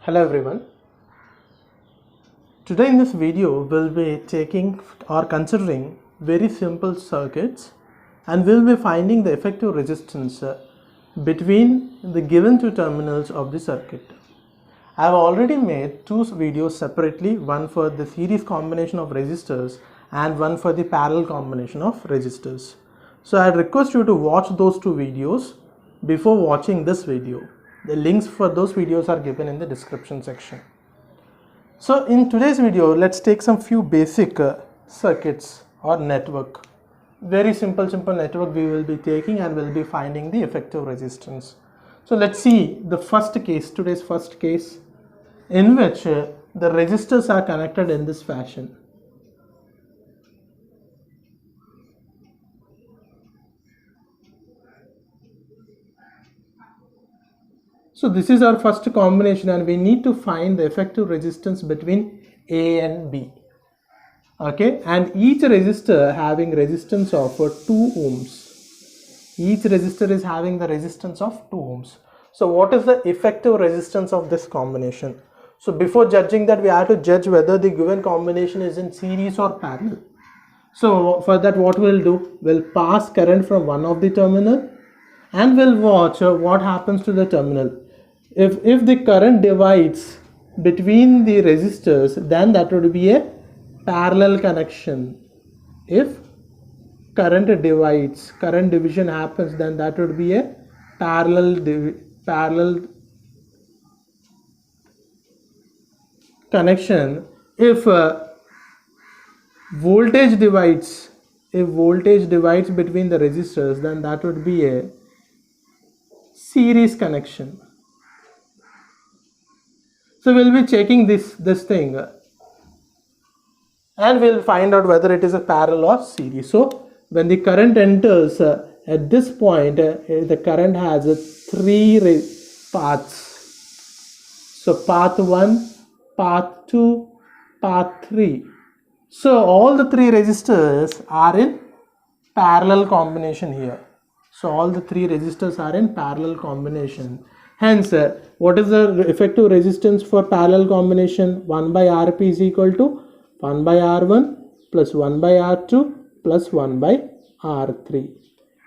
Hello everyone. Today in this video we'll be taking or considering very simple circuits and we'll be finding the effective resistance between the given two terminals of the circuit. I have already made two videos separately, one for the series combination of resistors and one for the parallel combination of resistors. So I'd request you to watch those two videos before watching this video. The links for those videos are given in the description section. So in today's video, let's take some few basic circuits or network. Very simple network we will be taking and we'll be finding the effective resistance. So let's see the first case, today's first case, in which the resistors are connected in this fashion. So this is our first combination and we need to find the effective resistance between A and B. Okay, and each resistor having resistance of 2 ohms. Each resistor is having the resistance of 2 ohms. So what is the effective resistance of this combination? So before judging that, we have to judge whether the given combination is in series or parallel. So for that, what we'll do, we'll pass current from one of the terminal and we'll watch what happens to the terminal. If the current divides between the resistors, then that would be a parallel connection. If current divides, current division happens, then that would be a parallel connection. If voltage divides between the resistors, then that would be a series connection. So we'll be checking this thing and we'll find out whether it is a parallel or series. So when the current enters at this point, the current has 3 paths. So path 1, path 2, path 3. So all the 3 resistors are in parallel combination here. So all the 3 resistors are in parallel combination. Hence, what is the effective resistance for parallel combination? 1 by Rp is equal to 1 by R1 plus 1 by R2 plus 1 by R3.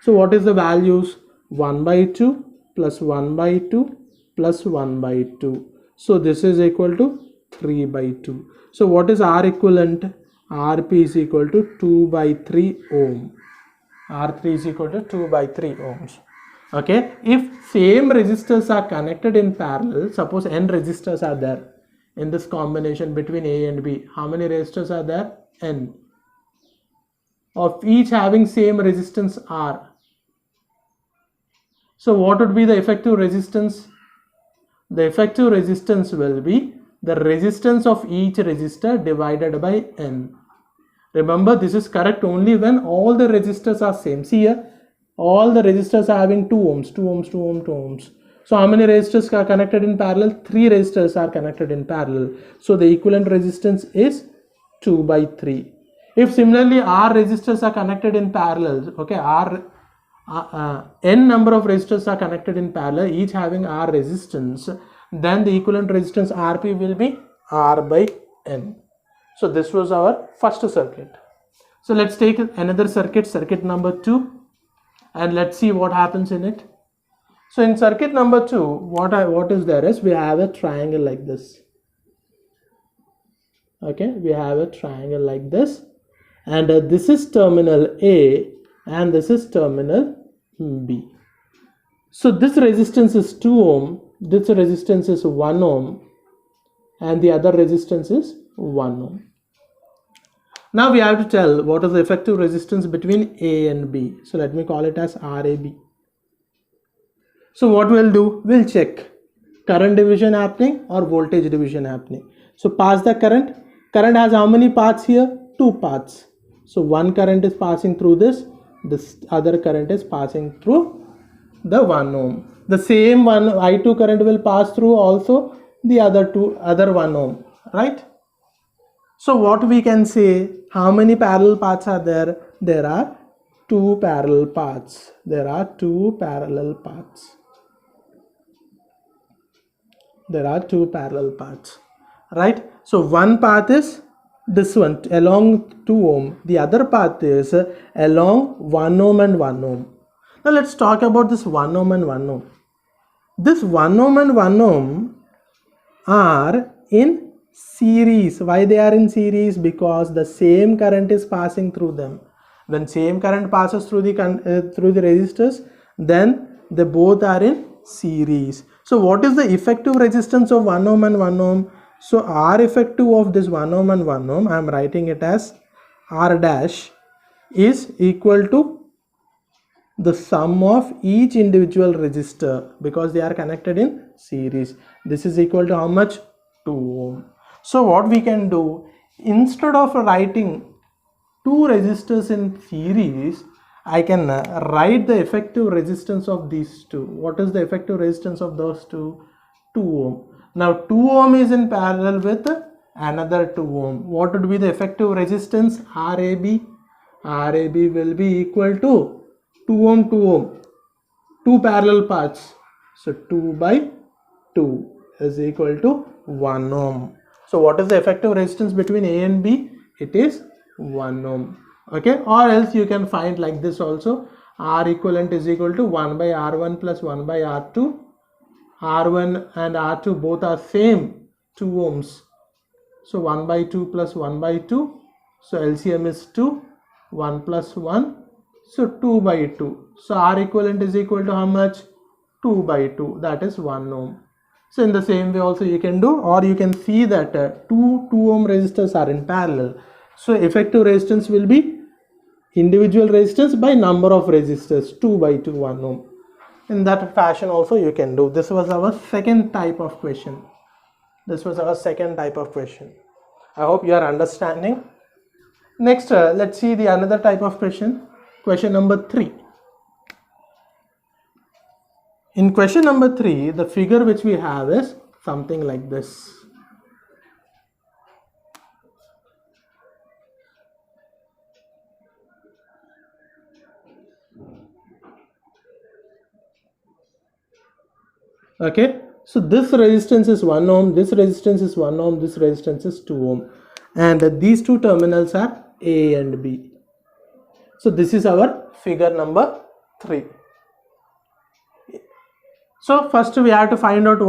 So what is the values? 1 by 2 plus 1 by 2 plus 1 by 2. So this is equal to 3 by 2. So what is R equivalent? Rp is equal to 2 by 3 ohm. R3 is equal to 2 by 3 ohms. Okay, if same resistors are connected in parallel, suppose n resistors are there in this combination between A and B. How many resistors are there? N. Of each having same resistance R. So what would be the effective resistance? The effective resistance will be the resistance of each resistor divided by N. Remember, this is correct only when all the resistors are same. See here, all the resistors are having 2 ohms, 2 ohms, 2 ohms, 2 ohms. So how many resistors are connected in parallel? 3 resistors are connected in parallel. So the equivalent resistance is 2 by 3. If similarly R resistors are connected in parallel, okay, n number of resistors are connected in parallel, each having R resistance, then the equivalent resistance Rp will be R by N. So this was our first circuit. So let's take another circuit, circuit number 2, and let's see what happens in it. So in circuit number 2, what is there is we have a triangle like this. Okay, we have a triangle like this, and this is terminal A and this is terminal B. So this resistance is 2 ohm, this resistance is 1 ohm, and the other resistance is 1 ohm. Now we have to tell what is the effective resistance between A and B. So let me call it as RAB. So what we'll do, we'll check current division happening or voltage division happening. So pass the current. Current has how many paths here? 2 paths. So one current is passing through this other current is passing through the 1 ohm. The same one I2 current will pass through also the other 1 ohm, right? So what we can say, how many parallel paths are there? There are 2 parallel paths. There are 2 parallel paths. There are two parallel paths, right? So one path is this one along 2 ohm. The other path is along 1 ohm and 1 ohm. Now let's talk about this 1 ohm and 1 ohm. This 1 ohm and 1 ohm are in series. Why they are in series? Because the same current is passing through them. When same current passes through the resistors, then they both are in series. So what is the effective resistance of 1 ohm and 1 ohm? So R effective of this 1 ohm and 1 ohm, I am writing it as R dash, is equal to the sum of each individual resistor, because they are connected in series. This is equal to how much? 2 ohm. So what we can do, instead of writing two resistors in series, I can write the effective resistance of these two. What is the effective resistance of those two? 2 ohm. Now 2 ohm is in parallel with another 2 ohm. What would be the effective resistance? RAB. RAB will be equal to 2 ohm, 2 ohm, two parallel paths. So 2 by 2 is equal to 1 ohm. So what is the effective resistance between A and B? It is 1 ohm. Okay, or else you can find like this also. R equivalent is equal to 1 by R1 plus 1 by R2. R1 and R2 both are same, 2 ohms. So 1 by 2 plus 1 by 2. So LCM is 2. 1 plus 1. So 2 by 2. So R equivalent is equal to how much? 2 by 2. That is 1 ohm. So in the same way also you can do, or you can see that two 2 ohm resistors are in parallel. So effective resistance will be individual resistance by number of resistors, 2 by 2, 1 ohm. In that fashion also you can do. This was our second type of question. This was our second type of question. I hope you are understanding. Next, let's see the another type of question. Question number 3. In question number 3, the figure which we have is something like this. Okay, so this resistance is 1 ohm, this resistance is 1 ohm, this resistance is 2 ohm, and these two terminals are A and B. So this is our figure number 3. So first we have to find out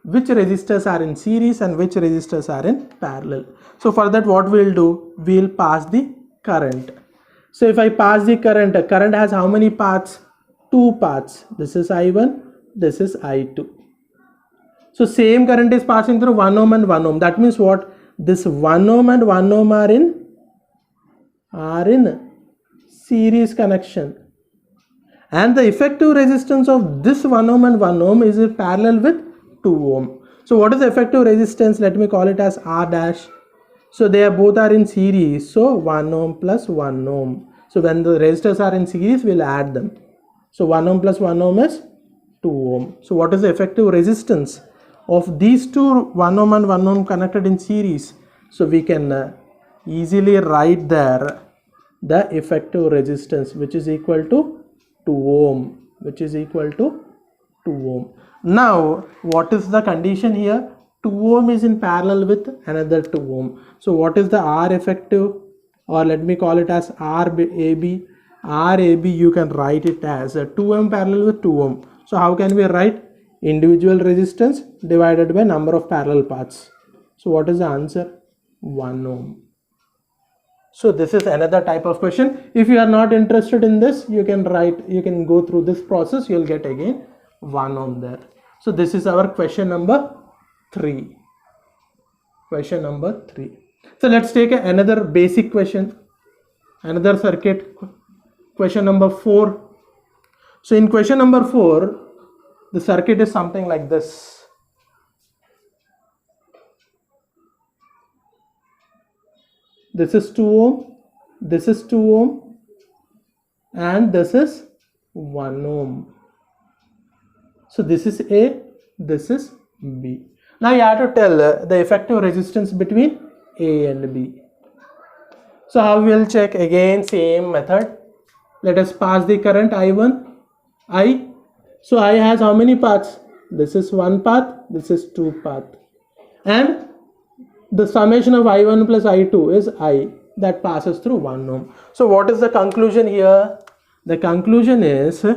which resistors are in series and which resistors are in parallel. So for that what we'll do, we'll pass the current. So if I pass the current has how many paths? 2 paths. This is I1, this is I2. So same current is passing through 1 ohm and 1 ohm. That means what? This 1 ohm and 1 ohm are in series connection. And the effective resistance of this 1 ohm and 1 ohm is parallel with 2 ohm. So what is the effective resistance? Let me call it as R dash. So they are both are in series. So 1 ohm plus 1 ohm. So when the resistors are in series, we'll add them. So 1 ohm plus 1 ohm is 2 ohm. So what is the effective resistance of these two 1 ohm and 1 ohm connected in series? So we can easily write there the effective resistance, which is equal to 2 ohm, which is equal to 2 ohm. Now what is the condition here? 2 ohm is in parallel with another 2 ohm. So what is the R effective, or let me call it as RAB? RAB you can write it as 2 ohm parallel with 2 ohm. So how can we write? Individual resistance divided by number of parallel paths. So what is the answer? 1 ohm. So this is another type of question. If you are not interested in this, you can go through this process, you'll get again 1 ohm there. So this is our question number 3. Question number 3. So let's take another basic question, another circuit. Question number 4. So in question number 4, the circuit is something like this. This is 2 ohm, this is 2 ohm, and this is 1 ohm. So this is A, this is B. Now you have to tell the effective resistance between A and B. So how we will check? Again same method. Let us pass the current I1, I. So I has how many paths? this is one path, this is two path, and the summation of I1 plus I2 is I that passes through 1 ohm. So what is the conclusion here? The conclusion is 2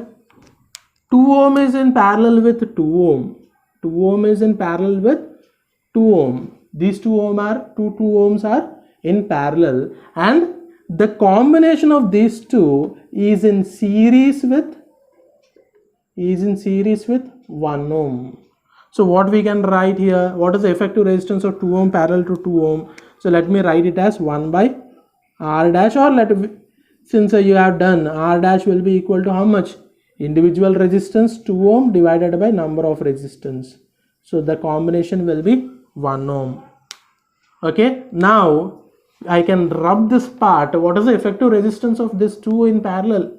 ohm is in parallel with 2 ohm. 2 ohm is in parallel with 2 ohm. These 2 ohms are in parallel, and the combination of these two is in series with 1 ohm. So what we can write here, what is the effective resistance of 2 ohm parallel to 2 ohm? So let me write it as 1 by R dash, or since you have done, R dash will be equal to how much? Individual resistance 2 ohm divided by number of resistance. So the combination will be 1 ohm. Okay, now I can rub this part. What is the effective resistance of this 2 in parallel?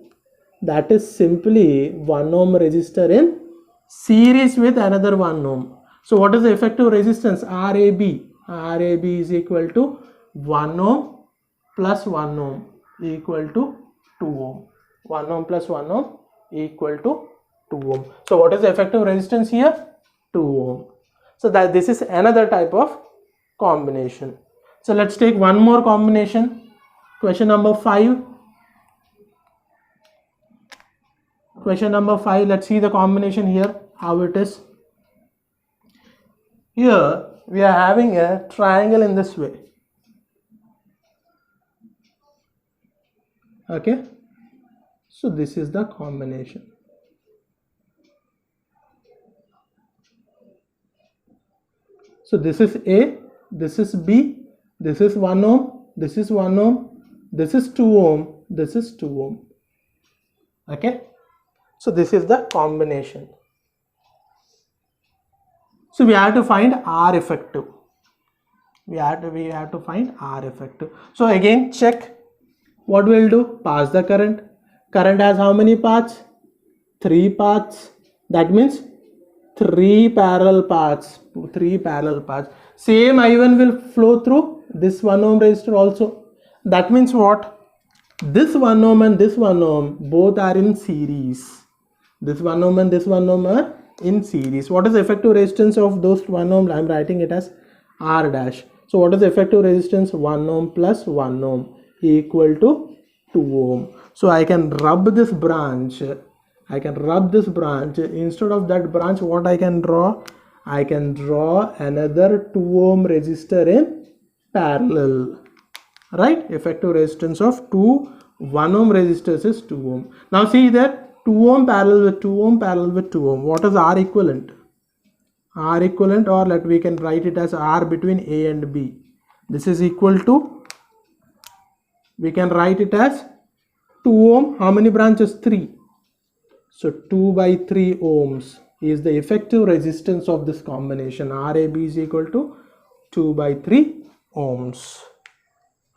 That is simply 1 ohm resistor in series with another 1 ohm. So what is the effective resistance? RAB. RAB is equal to 1 ohm plus 1 ohm equal to 2 ohm. 1 ohm plus 1 ohm equal to 2 ohm. So what is the effective resistance here? 2 ohm. So that this is another type of combination. So let's take one more combination. Question number 5. Question number 5. Let's see the combination here, how it is. Here we are having a triangle in this way. Okay, so this is the combination. So this is A, this is B, this is 1 ohm, this is 1 ohm, this is 2 ohm, this is 2 ohm. Okay, so this is the combination. So we have to find R effective. We have to find R effective. So again, check. What we'll do? Pass the current. Current has how many paths? 3 paths. That means 3 parallel paths. 3 parallel paths. Same I1 will flow through this 1 ohm resistor also. That means what? This 1 ohm and this 1 ohm both are in series. This 1 ohm and this 1 ohm are in series. What is the effective resistance of those 1 ohm? I am writing it as R dash. So what is the effective resistance? 1 ohm plus 1 ohm equal to 2 ohm. So I can rub this branch. Instead of that branch, what I can draw? I can draw another 2 ohm resistor in parallel. Right? Effective resistance of 1 ohm resistors is 2 ohm. Now see that 2 ohm parallel with 2 ohm parallel with 2 ohm. What is R equivalent? R equivalent, or we can write it as R between A and B. This is equal to, we can write it as 2 ohm. How many branches? 3. So 2 by 3 ohms is the effective resistance of this combination. RAB is equal to 2 by 3 ohms.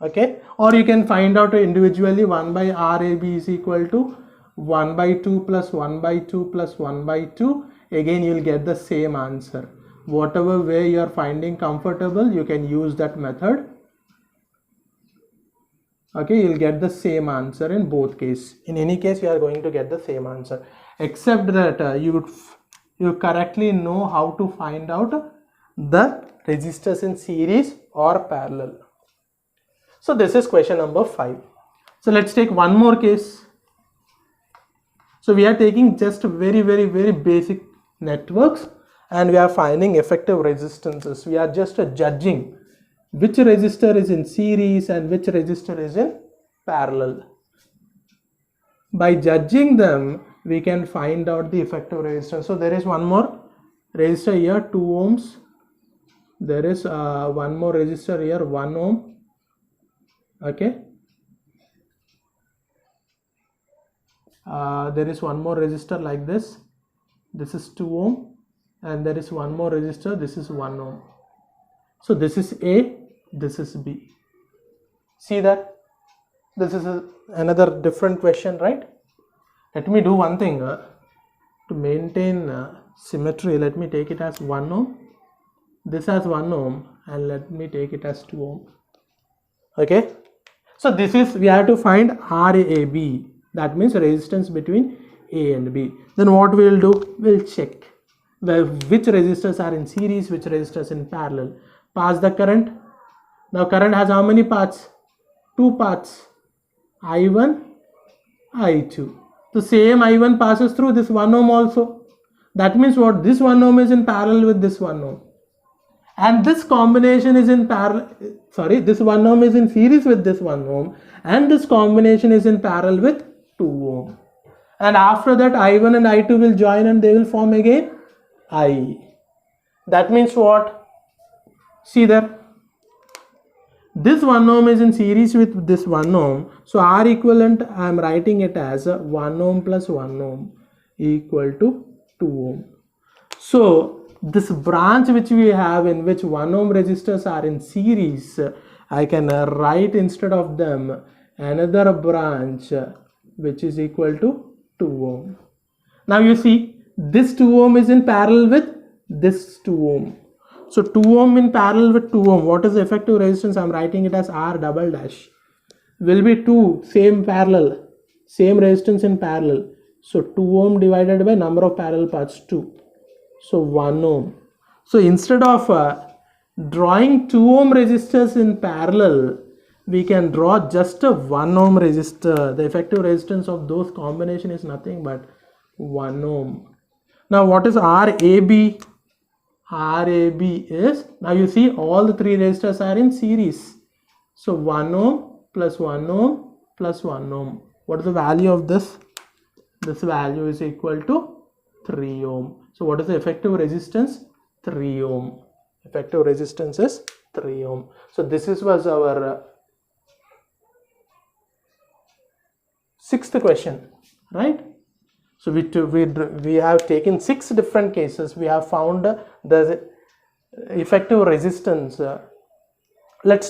Okay, or you can find out individually. 1 by RAB is equal to 1 by 2 plus 1 by 2 plus 1 by 2. Again you will get the same answer. Whatever way you are finding comfortable, you can use that method. Okay, you will get the same answer in both cases. In any case, you are going to get the same answer, except that you correctly know how to find out the resistors in series or parallel. So this is question number 5. So let's take one more case. So we are taking just very basic networks, and we are finding effective resistances. We are just judging which resistor is in series and which resistor is in parallel. By judging them, we can find out the effective resistance. So there is one more resistor here, 2 ohms. There is one more resistor here, 1 ohm. Okay. There is one more resistor like this. This is 2 ohm, and there is one more resistor. This is 1 ohm. So this is A, this is B. See that? This is another different question, right? Let me do one thing. To maintain symmetry, let me take it as 1 ohm. This as 1 ohm, and let me take it as 2 ohm. Okay. So this is, we have to find RAB. That means resistance between A and B. Then what we will do? We'll check which resistors are in series, which resistors in parallel. Pass the current. Now current has how many paths? 2 paths, I1, I2. The same I1 passes through this 1 ohm also. That means what? This 1 ohm is in parallel with this 1 ohm. And this combination is in parallel, this 1 ohm is in series with this 1 ohm, and this combination is in parallel with 2 ohm. And after that I1 and I2 will join and they will form again I. That means what? See there, this 1 ohm is in series with this 1 ohm, so R equivalent I am writing it as 1 ohm plus 1 ohm equal to 2 ohm. So this branch which we have in which 1 ohm resistors are in series, I can write instead of them another branch which is equal to 2 ohm. Now you see, this 2 ohm is in parallel with this 2 ohm. So 2 ohm in parallel with 2 ohm. What is the effective resistance? I am writing it as R double dash. Will be 2 same parallel, same resistance in parallel. So 2 ohm divided by number of parallel paths 2. So 1 ohm. So instead of drawing 2 ohm resistors in parallel, we can draw just a 1 ohm resistor. The effective resistance of those combination is nothing but 1 ohm. Now what is RAB? RAB is, now you see all the 3 resistors are in series. So 1 ohm plus 1 ohm plus 1 ohm. What is the value of this? This value is equal to 3 ohm. So what is the effective resistance? 3 ohm. Effective resistance is 3 ohm. So this was our 6th question, right? So we have taken 6 different cases. We have found the effective resistance. Let's